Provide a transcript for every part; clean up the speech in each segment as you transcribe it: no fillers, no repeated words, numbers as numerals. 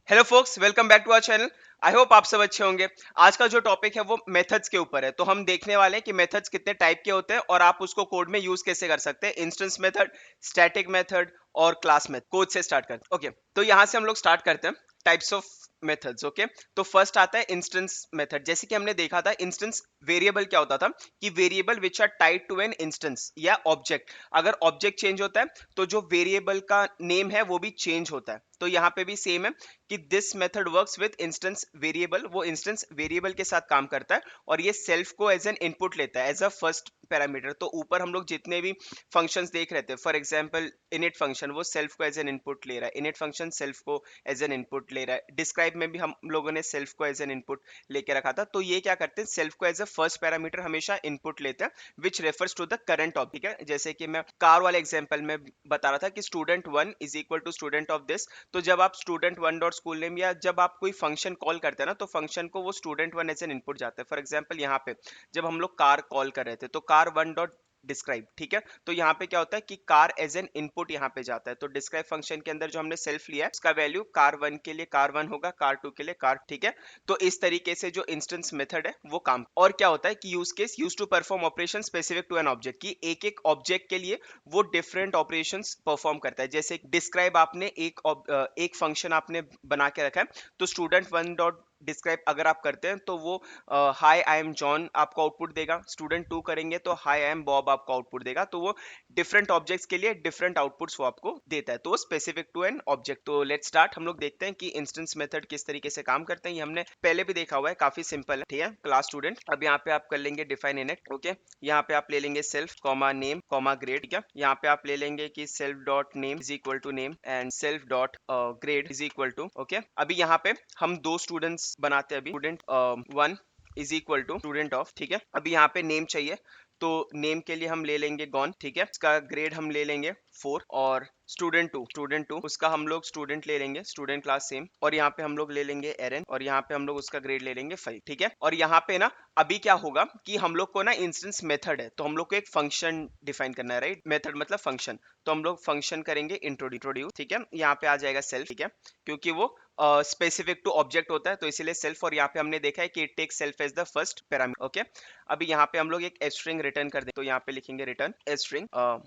Hello folks, welcome back to our channel. I hope आप सब अच्छे होंगे। आज का जो टॉपिक है वो मेथड्स के ऊपर है, तो हम देखने वाले हैं कि मेथड्स कितने टाइप के होते हैं और आप उसको कोड में यूज कैसे कर सकते हैं। इंस्टेंस मेथड, स्टैटिक मेथड और क्लास मेथड। कोड से स्टार्ट करते हैं। ओके, तो यहाँ से हम लोग स्टार्ट करते हैं टाइप्स ऑफ मेथड्स। ओके, तो फर्स्ट आता है इंस्टेंस मेथड। जैसे कि हमने देखा था इंस्टेंस वेरिएबल क्या होता था कि variable which are tied to an instance या ऑब्जेक्ट। अगर ऑब्जेक्ट चेंज होता है तो जो वेरिएबल का नेम है वो भी चेंज होता है। तो यहाँ पे भी सेम है कि this method works with instance variable. वो इंस्टेंस वेरिएबल के साथ काम करता है और ये सेल्फ को एज एन इनपुट लेता है एज अ फर्स्ट पैरामीटर। तो ऊपर हम लोग जितने भी फंक्शंस देख रहे थे, फॉर एग्जांपल इनिट फंक्शन, वो सेल्फ को एज एन इनपुट ले रहा है। इनिट फंक्शन सेल्फ को एज एन इनपुट ले रहा है। डिस्क्राइब में भी हम लोगों ने सेल्फ को एज एन इनपुट लेके रखा था। तो ये क्या करते हैं, सेल्फ को एज अ फर्स्ट पैरामीटर हमेशा इनपुट लेते हैं which refers to the current topic है। जैसे कि मैं कार वाले एग्जाम्पल में बता रहा था कि student one is equal to student of this. तो जब आप student one dot school name या जब आप कोई फंक्शन कॉल करते हैं ना, तो फंक्शन को वो student one as an input जाता है। फॉर एग्जांपल यहाँ पे जब हम लोग कार कॉल कर रहे थे तो कार वन डॉट डिस्क्राइब, ठीक है। तो यहाँ पे क्या होता है कि कार एज एन इनपुट यहाँ पे जाता है। तो डिस्क्राइब फंक्शन के अंदर जो हमने सेल्फ लिया है उसका वैल्यू कार वन के लिए कार वन होगा, कार टू के लिए कार, ठीक है। तो इस तरीके से जो इंस्टेंस मेथड है वो काम। और क्या होता है कि use case use to perform operation specific to an object, की एक एक ऑब्जेक्ट के लिए वो डिफरेंट ऑपरेशंस परफॉर्म करता है। जैसे डिस्क्राइब आपने एक फंक्शन आपने बना के रखा है, तो स्टूडेंट वन डॉट डिस्क्राइब अगर आप करते हैं तो वो हाय आई एम जॉन आपको आउटपुट देगा। स्टूडेंट टू करेंगे तो हाय आई एम बॉब आपको आउटपुट देगा। तो वो डिफरेंट ऑब्जेक्ट्स के लिए डिफरेंट आउटपुट्स वो आपको देता है। तो वो स्पेसिफिक टू एन ऑब्जेक्ट। तो लेट स्टार्ट, हम लोग देखते हैं कि इंस्टेंस मेथड किस तरीके से काम करते हैं। ये हमने पहले भी देखा हुआ है, काफी सिंपल है, ठीक है। क्लास स्टूडेंट, अब यहाँ पे आप कर लेंगे डिफाइन इनिट। ओके, यहाँ पे आप ले लेंगे self comma name comma grade, ठीक है। यहाँ पे आप ले लेंगे कि self dot name is equal to name and self dot grade is equal to, okay. अभी यहाँ पे हम दो स्टूडेंट्स बनाते हैं। अभी student one is equal to student of, ठीक है। अभी यहाँ पे नेम चाहिए, तो नेम के लिए हम ले लेंगे गॉन, ठीक है। इसका ग्रेड हम ले लेंगे 4 और स्टूडेंट टू उसका हम लोग स्टूडेंट ले लेंगे, स्टूडेंट क्लास सेम। और यहाँ पे हम लोग ले लेंगे एरन और यहाँ पे हम लोग उसका ग्रेड ले लेंगे 5, ठीक है। और यहाँ पे ना अभी क्या होगा कि हम लोग को ना इंस्टेंस मेथड है, तो हम लोग को एक फंक्शन डिफाइन करना है, राइट। मेथड मतलब फंक्शन, तो हम लोग फंक्शन करेंगे इंट्रोड्यूस, ठीक है। यहाँ पे आ जाएगा सेल्फ, ठीक है, क्योंकि वो स्पेसिफिक टू ऑब्जेक्ट होता है तो इसीलिए सेल्फ। और यहाँ पे हमने देखा है कि it take self as the first parameter, okay. अभी यहाँ पे हम लोग एक स्ट्रिंग रिटर्न कर दें, तो यहाँ पे लिखेंगे return string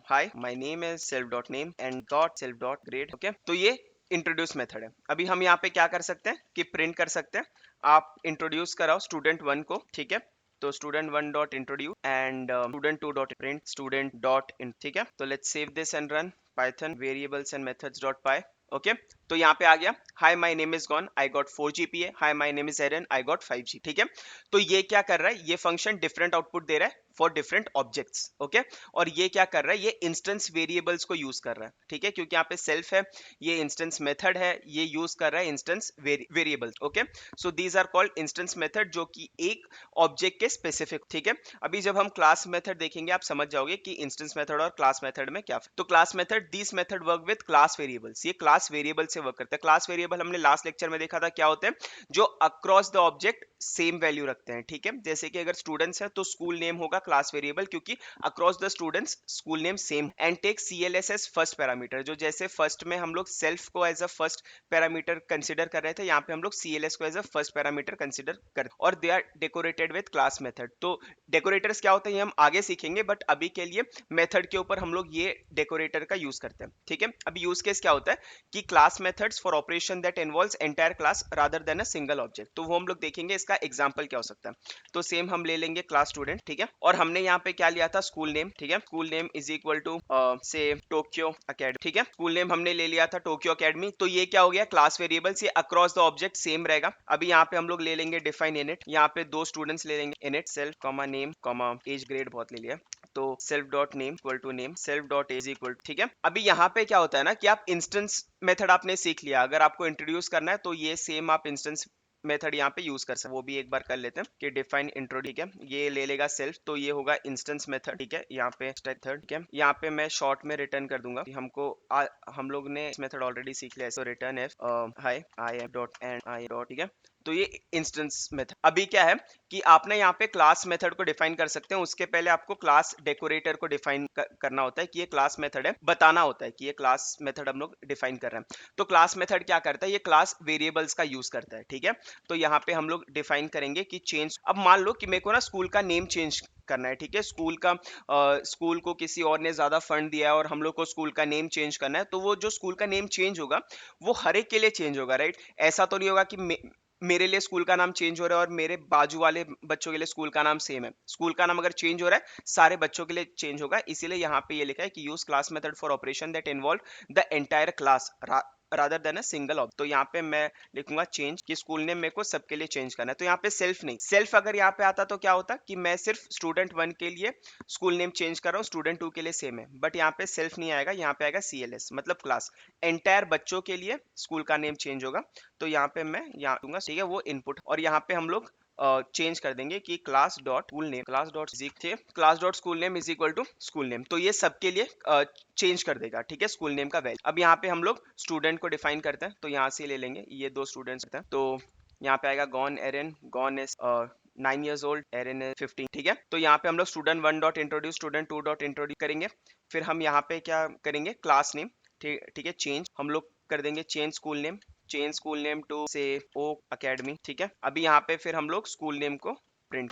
hi my name is self dot name and dot self dot grade, okay. तो ये इंट्रोड्यूस मेथड है। अभी हम यहाँ पे क्या कर सकते हैं कि प्रिंट कर सकते हैं, आप इंट्रोड्यूस कराओ स्टूडेंट वन को, ठीक है। तो student one dot introduce and student two dot print student dot in, ठीक है। तो let's save this and run Python variables and methods dot py, okay. तो यहाँ पे आ गया hi my name is Gon I got 4 GPA, hi my name is Aaron I got 5 G, ठीक है। तो ये क्या कर रहा है, ये फंक्शन डिफरेंट आउटपुट दे रहा है फॉर डिफरेंट ऑब्जेक्ट्स, ओके। और ये क्या कर रहा है, ये इंस्टेंस वेरिएबल्स को यूज कर रहा है, ठीक है, क्योंकि यहाँ पे सेल्फ है, ये इंस्टेंस मेथड है, ये यूज कर रहा है instance variables, okay. So these are called instance method, जो कि एक ऑब्जेक्ट के स्पेसिफिक, ठीक है। अभी जब हम क्लास मेथड देखेंगे आप समझ जाओगे कि इंस्टेंस मेथड और क्लास मेथड में क्या। तो class method, this method work with class variables, ये क्लास वेरिएबल से वर्क करता है। क्लास वेरिएबल हमने लास्ट लेक्चर में देखा था क्या होते हैं, जो across the object same value रखते हैं, ठीक है। जैसे कि अगर स्टूडेंट्स है तो स्कूल नेम होगा क्लास वेरिएबल, क्योंकि across the students school name same. And take CLS as first parameter, जो जैसे फर्स्ट में हम लोग सेल्फ को as a first parameter consider कर रहे थे, यहाँ पे हम लोग सीएलएस को as a first parameter consider कर। और they are decorated with class method. तो डेकोरेटर्स क्या होते हैं ये हम आगे सीखेंगे, बट अभी के लिए मेथड के ऊपर हम लोग ये डेकोरेटर का यूज करते हैं, ठीक है। अभी यूज केस क्या होता है कि class methods for operation that involves entire class rather than a single object. तो वो हम लोग देखेंगे, इसका एग्जांपल क्या हो सकता है। तो सेम हम ले लेंगे क्लास स्टूडेंट, ठीक है। और हमने यहाँ पे क्या लिया था, स्कूल नेम, ठीक है। School name is equal to say Tokyo academy, ठीक है। स्कूल नेम हमने ले लिया था टोक्यो अकेडमी। तो ये क्या हो गया, क्लास वेरिएबल्स, ये अक्रॉस द ऑब्जेक्ट सेम रहेगा। अभी यहाँ पे हम लोग ले लेंगे डिफाइन इनिट, यहाँ पे दो स्टूडेंट्स ले लेंगे, init self comma name comma age grade, बहुत ले लिया। तो self dot name equal to name self dot age equal, ठीक है। अभी यहाँ पे क्या होता है ना कि आप इंस्टेंस मेथड आपने सीख लिया, अगर आपको इंट्रोड्यूस करना है तो ये सेम आप इंस्टेंस मेथड यहाँ पे यूज कर सकते हैं। वो भी एक बार कर लेते हैं कि डिफाइन इंट्रो, ठीक है। ये ले लेगा सेल्फ, तो ये होगा इंस्टेंस मेथड, ठीक है। यहाँ पे मेथड, ठीक है। यहाँ पे मैं शॉर्ट में रिटर्न कर दूंगा कि हमको हम लोग ने इस मेथड ऑलरेडी सीख लिया है। So return F high I M dot and I dot, ठीक है। तो ये इंस्टेंस मेथड। अभी क्या है कि आपने यहाँ पे क्लास मेथड को डिफाइन कर सकते हैं, उसके पहले आपको क्लास डेकोरेटर को डिफाइन करना होता है कि ये क्लास मेथड है, बताना होता है कि ये क्लास मेथड हम लोग डिफाइन कर रहे हैं। तो क्लास मेथड क्या करता है, ये क्लास वेरिएबल्स का यूज करता है, ठीक है। तो यहाँ पे हम लोग डिफाइन करेंगे कि चेंज, अब मान लो कि मेरे को ना स्कूल का नेम चेंज करना है, ठीक है। स्कूल को किसी और ने ज्यादा फंड दिया है और हम लोग को स्कूल का नेम चेंज करना है, तो वो जो स्कूल का नेम चेंज होगा वो हर एक के लिए चेंज होगा, राइट। ऐसा तो नहीं होगा कि मेरे लिए स्कूल का नाम चेंज हो रहा है और मेरे बाजू वाले बच्चों के लिए स्कूल का नाम सेम है। स्कूल का नाम अगर चेंज हो रहा है सारे बच्चों के लिए चेंज होगा, इसीलिए यहाँ पे ये लिखा है कि use class method for operation that involve the entire class rather than a single object. तो यहाँ पे मैं लिखूंगा चेंज कि स्कूल नेम मेरे को सबके लिए चेंज करना है। तो यहाँ पे सेल्फ नहीं, सेल्फ अगर यहाँ पे आता तो क्या होता कि मैं सिर्फ स्टूडेंट 1 के लिए स्कूल नेम चेंज कर रहा हूँ, स्टूडेंट 2 के लिए सेम है। बट यहाँ पे सेल्फ नहीं आएगा, यहाँ पे आएगा CLS मतलब क्लास, एंटायर बच्चों के लिए स्कूल का नेम चेंज होगा। तो यहाँ पे मैं यहाँ दूंगा, ठीक है, वो इनपुट। और यहाँ पे हम लोग चेंज कर देंगे कि class dot school name is equal to school name. तो ये सबके लिए चेंज कर देगा, ठीक है, स्कूल नेम का वैल्यू। अब यहाँ पे हम लोग स्टूडेंट को डिफाइन करते हैं, तो यहाँ से ले लेंगे, ये 2 स्टूडेंट्स हैं। तो यहाँ पे आएगा Gon Aaron, Gon is 9 years old, Aaron is 15, ठीक है। तो यहाँ पे हम लोग student 1 dot introduce, student 2 dot introduce करेंगे। फिर हम यहाँ पे क्या करेंगे, क्लास नेम, ठीक है, चेंज हम लोग कर देंगे, चेंज स्कूल नेम टू से ओ अकेडमी, ठीक है। अभी यहाँ पे फिर हम लोग स्कूल नेम को प्रिंट,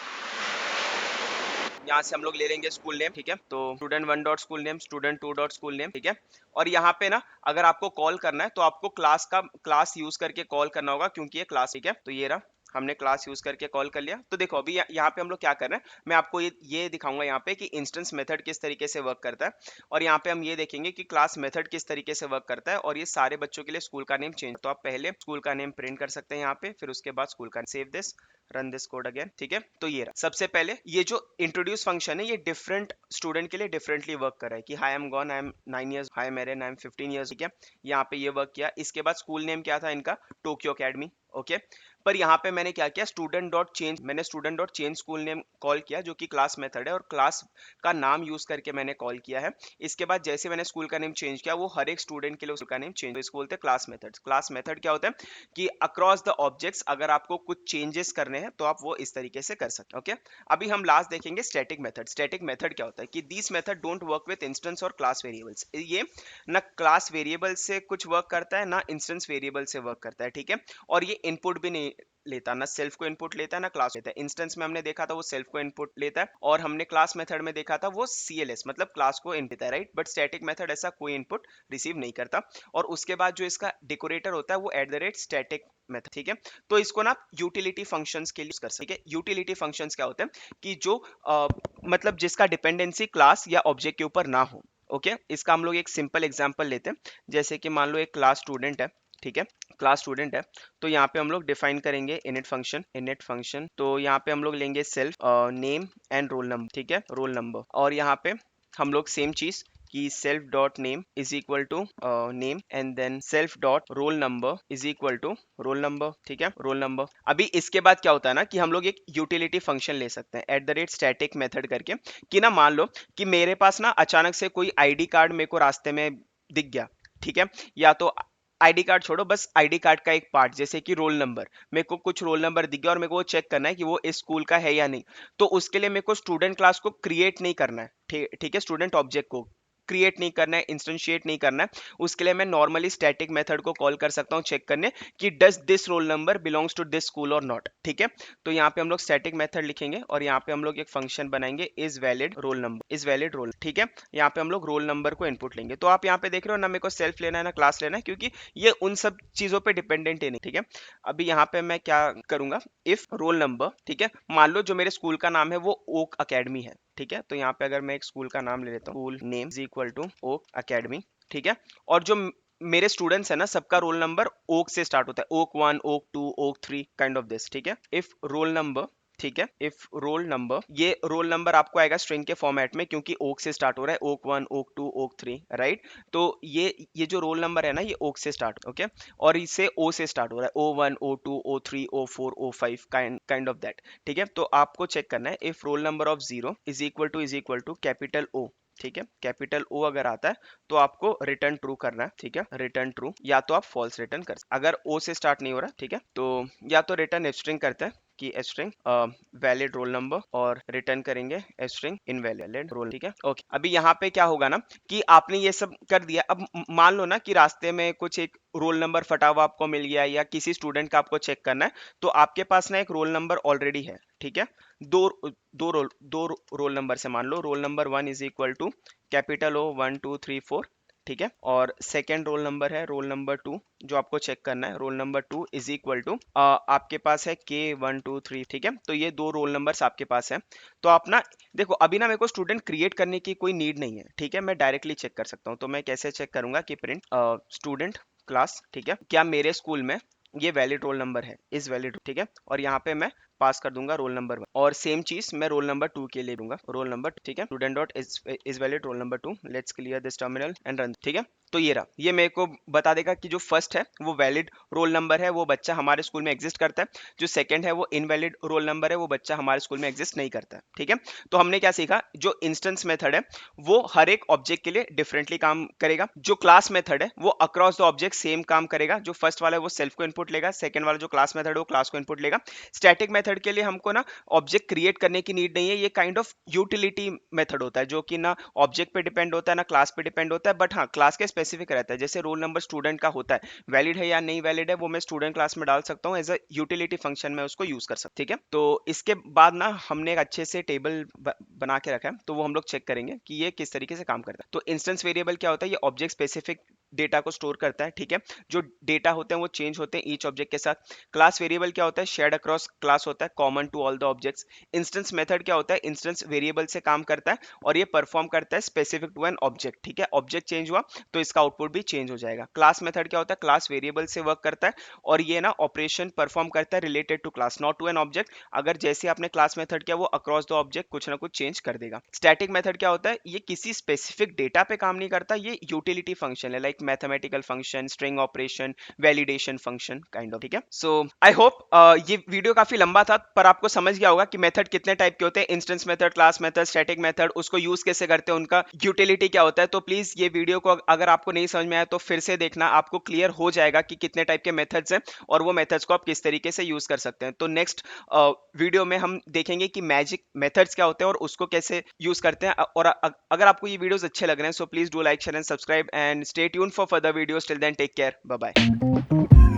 यहाँ से हम लोग ले लेंगे स्कूल नेम, ठीक है। तो student 1 dot school name, student 2 dot school name, ठीक है। और यहाँ पे ना अगर आपको कॉल करना है तो आपको क्लास यूज करके कॉल करना होगा, क्योंकि ये क्लास, ठीक है। तो ये रहा, हमने क्लास यूज करके कॉल कर लिया। तो देखो अभी यहाँ पे हम लोग क्या कर रहे हैं, मैं आपको ये दिखाऊंगा यहाँ पे कि इंस्टेंस मेथड किस तरीके से वर्क करता है, और यहाँ पे हम ये देखेंगे कि क्लास मेथड किस तरीके से वर्क करता है, और ये सारे बच्चों के लिए स्कूल का नेम चेंज। तो आप पहले स्कूल का नेम प्रिंट कर सकते हैं यहाँ पे, फिर उसके बाद स्कूल का save this, run this code again, ठीक है। तो ये रहा, सबसे पहले ये जो इंट्रोड्यूस फंक्शन है ये डिफरेंट स्टूडेंट के लिए डिफरेंटली वर्क कर रहा है कि hi am Gon, I am 9 years, hi Meron, I M 15 years, ठीक है। यहाँ पे ये वर्क किया। इसके बाद स्कूल नेम क्या था इनका, टोक्यो अकेडमी, ओके। पर यहाँ पे मैंने क्या किया, मैंने student dot change school name call किया, जो कि क्लास मेथड है, और क्लास का नाम यूज करके मैंने कॉल किया है। इसके बाद जैसे मैंने स्कूल का नेम चेंज किया, वो हर एक स्टूडेंट के लिए उसका नेम चेंज, तो इसको बोलते हैं क्लास मेथड। क्लास मेथड क्या होता है कि अक्रॉस द ऑब्जेक्ट्स अगर आपको कुछ चेंजेस करने हैं तो आप वो इस तरीके से कर सकते हैं, ओके। अभी हम लास्ट देखेंगे स्टैटिक मेथड। स्टैटिक मेथड क्या होता है कि this method don't work with instance और क्लास वेरिएबल्स। ये ना क्लास वेरिएबल से कुछ वर्क करता है, ना इंस्टेंस वेरिएबल से वर्क करता है, ठीक है। और ये इनपुट भी नहीं लेता, ना सेल्फ को इनपुट लेता है ना क्लास लेता है। इंस्टेंस में हमने देखा था वो सेल्फ को इनपुट लेता है, और हमने क्लास मेथड में देखा था वो CLS मतलब क्लास को इनपुट देता है, राइट। बट स्टैटिक मेथड ऐसा कोई इनपुट रिसीव नहीं करता। और उसके बाद जो इसका डेकोरेटर होता है वो @static मेथड, ठीक है। तो इसको ना यूटिलिटी फंक्शंस के लिए यूज कर सकते हैं। यूटिलिटी फंक्शंस क्या होते हैं कि जो मतलब जिसका डिपेंडेंसी क्लास या ऑब्जेक्ट के ऊपर ना हो, ओके। इसका हम लोग एक सिंपल एग्जांपल लेते हैं, जैसे कि मान लो एक क्लास स्टूडेंट है, ठीक है, क्लास स्टूडेंट है। तो यहाँ पे हम लोग डिफाइन करेंगे इनिट फंक्शन। तो यहाँ पे हम लोग लेंगे self name and role number, ठीक है, रोल नंबर। और यहाँ पे हम लोग सेम चीज कि self dot name is equal to name, and then self dot roll number is equal to roll number, ठीक है, रोल नंबर। अभी इसके बाद क्या होता है ना कि हम लोग एक यूटिलिटी फंक्शन ले सकते हैं @static मेथड करके, कि ना मान लो कि मेरे पास ना अचानक से कोई आईडी कार्ड मेरे को रास्ते में दिख गया, ठीक है। या तो आईडी कार्ड छोड़ो, बस आईडी कार्ड का एक पार्ट जैसे कि रोल नंबर, मेरे को कुछ रोल नंबर दिख गया और मेरे को वो चेक करना है कि वो इस स्कूल का है या नहीं। तो उसके लिए मेरे को स्टूडेंट क्लास को क्रिएट नहीं करना है, ठीक है, स्टूडेंट ऑब्जेक्ट को क्रिएट नहीं करना है, इंस्टेंशिएट नहीं करना है। उसके लिए मैं नॉर्मली स्टैटिक मेथड को कॉल कर सकता हूँ चेक करने कि does this roll number belongs to this school और नॉट, ठीक है। तो यहाँ पे हम लोग स्टैटिक मेथड लिखेंगे और यहाँ पे हम लोग एक फंक्शन बनाएंगे इज वैलिड रोल, ठीक है। यहाँ पे हम लोग रोल नंबर को इनपुट लेंगे। तो आप यहाँ पे देख रहे हो ना, मेरे को सेल्फ लेना है ना क्लास लेना है, क्योंकि ये उन सब चीजों पे डिपेंडेंट है नहीं, ठीक है। अभी यहाँ पे मैं क्या करूंगा, इफ रोल नंबर, ठीक है, मान लो जो मेरे स्कूल का नाम है वो ओक अकेडमी है, ठीक है। तो यहाँ पे अगर मैं एक स्कूल का नाम ले लेता हूँ, school name is equal to oak academy, ठीक है। और जो मेरे स्टूडेंट्स है ना, सबका रोल नंबर ओक से स्टार्ट होता है, oak 1, oak 2, oak 3 kind of this, ठीक है। इफ रोल नंबर, ठीक है, इफ रोल नंबर, ये रोल नंबर आपको आएगा स्ट्रिंग के फॉर्मेट में, क्योंकि ओक से स्टार्ट हो रहा है, ओक 1, ओक 2, ओक 3, राइट। तो ये जो रोल नंबर है ना, ये ओक से स्टार्ट, ओके, और इससे ओ से स्टार्ट हो रहा है, O1, O2, O3, O4, O5 kind of that, ठीक है। तो आपको चेक करना है if roll number of 0 is equal to capital O, ठीक है, कैपिटल ओ अगर आता है तो आपको रिटर्न ट्रू करना है, ठीक है, रिटर्न ट्रू, या तो आप फॉल्स रिटर्न कर, अगर ओ से स्टार्ट नहीं हो रहा, ठीक है, तो या तो रिटर्न स्ट्रिंग करते हैं कि स्ट्रिंग वैलिड रोल नंबर, और रिटर्न करेंगे स्ट्रिंग इनवैलिड रोल, ठीक है। ओके, अभी यहाँ पे क्या होगा ना कि आपने ये सब कर दिया। अब मान लो ना कि रास्ते में कुछ एक रोल नंबर फटा हुआ आपको मिल गया, या किसी स्टूडेंट का आपको चेक करना है, तो आपके पास ना एक रोल नंबर ऑलरेडी है, ठीक है, दो दो रोल नंबर से मान लो roll number 1 is equal to capital O 1 2 3 4, ठीक है, और सेकेंड रोल नंबर है रोल नंबर 2 जो आपको चेक करना है, roll number 2 is equal to आपके पास है K1 2 3, ठीक है, तो ये दो रोल नंबर्स आपके पास है। तो आप ना देखो, अभी ना मेरे को स्टूडेंट क्रिएट करने की कोई नीड नहीं है, ठीक है, मैं डायरेक्टली चेक कर सकता हूँ। तो मैं कैसे चेक करूंगा कि प्रिंट स्टूडेंट क्लास, ठीक है, क्या मेरे स्कूल में ये वैलिड रोल नंबर है, इज वैलिड, ठीक है, और यहाँ पे मैं पास कर दूंगा रोल नंबर 1, और सेम चीज मैं रोल नंबर 2 के लिए दूंगा, रोल नंबर, ठीक है, student dot is valid role number 2, let's clear this terminal and run, ठीक है। तो ये रहा, ये मेरे को बता देगा कि जो फर्स्ट है वो वैलिड रोल नंबर है, वो बच्चा हमारे स्कूल में एग्जिस्ट करता है, जो सेकंड है वो इनवैलिड रोल नंबर है, वो बच्चा हमारे स्कूल में एग्जिस्ट नहीं करता है, ठीक है। तो हमने क्या सीखा, जो इंस्टेंस मेथड है वो हर एक ऑब्जेक्ट के लिए डिफरेंटली काम करेगा, जो क्लास मेथड है वो अक्रॉस द ऑब्जेक्ट सेम काम करेगा, जो फर्स्ट वाला है वो सेल्फ को इनपुट लेगा, सेकंड वाला जो क्लास मेथड है वो क्लास को इनपुट लेगा। स्टैटिक मेथड के लिए हमको ना ऑब्जेक्ट क्रिएट करने की नीड नहीं है, ये काइंड ऑफ यूटिलिटी मेथड होता है, जो कि ना ऑब्जेक्ट पे डिपेंड होता है ना क्लास पे डिपेंड होता है, बट हाँ क्लास के स्पेसिफिक रहता है। जैसे रोल नंबर स्टूडेंट का होता है, वैलिड है या नहीं वैलिड है वो मैं स्टूडेंट क्लास में डाल सकता हूँ, एज अ यूटिलिटी फंक्शन में उसको यूज कर सकता हूँ, ठीक है। तो इसके बाद ना हमने एक अच्छे से टेबल बना के रखा है, तो वो हम लोग चेक करेंगे कि ये किस तरीके से काम करता है। तो इंस्टेंस वेरिएबल क्या होता है, ये ऑब्जेक्ट स्पेसिफिक डेटा को स्टोर करता है, ठीक है, जो डेटा होते हैं वो चेंज होते हैं ईच ऑब्जेक्ट के साथ। क्लास वेरिएबल क्या होता है, शेयर्ड अक्रॉस क्लास होता है, common to all the objects. Instance method क्या होता है, इंस्टेंस वेरिएबल से काम करता है और ये परफॉर्म करता है स्पेसिफिक टू एन ऑब्जेक्ट, ठीक है, ऑब्जेक्ट चेंज हुआ तो इसका आउटपुट भी चेंज हो जाएगा। क्लास मेथड क्या होता है, क्लास वेरिएबल से वर्क करता है और ये ना ऑपरेशन परफॉर्म करता है related to class, not to an object. अगर जैसे आपने क्लास मेथड किया वो अक्रॉस द ऑब्जेक्ट कुछ ना कुछ चेंज कर देगा। स्टैटिक मेथड क्या होता है, ये किसी स्पेसिफिक डेटा पे काम नहीं करता, ये यूटिलिटी फंक्शन है, like mathematical function, string operation, validation function kind of, ठीक है। सो आई होप ये वीडियो काफी लंबा था पर आपको समझ गया होगा कि मेथड कितने टाइप के होते हैं, instance method, class method, static method, उसको यूज कैसे करते हैं, उनका यूटिलिटी क्या होता है। तो प्लीज ये वीडियो को अगर आपको नहीं समझ में आया तो फिर से देखना, आपको क्लियर हो जाएगा कि कितने टाइप के मेथड्स हैं और वो मेथड्स को आप किस तरीके से यूज कर सकते हैं। तो नेक्स्ट वीडियो में हम देखेंगे कि मैजिक मेथड्स क्या होते हैं और उसको कैसे यूज करते हैं। और अगर आपको ये वीडियोस अच्छे लग रहे हैं so please do like, share and subscribe and stay tune for further videos. Till then take care, bye bye.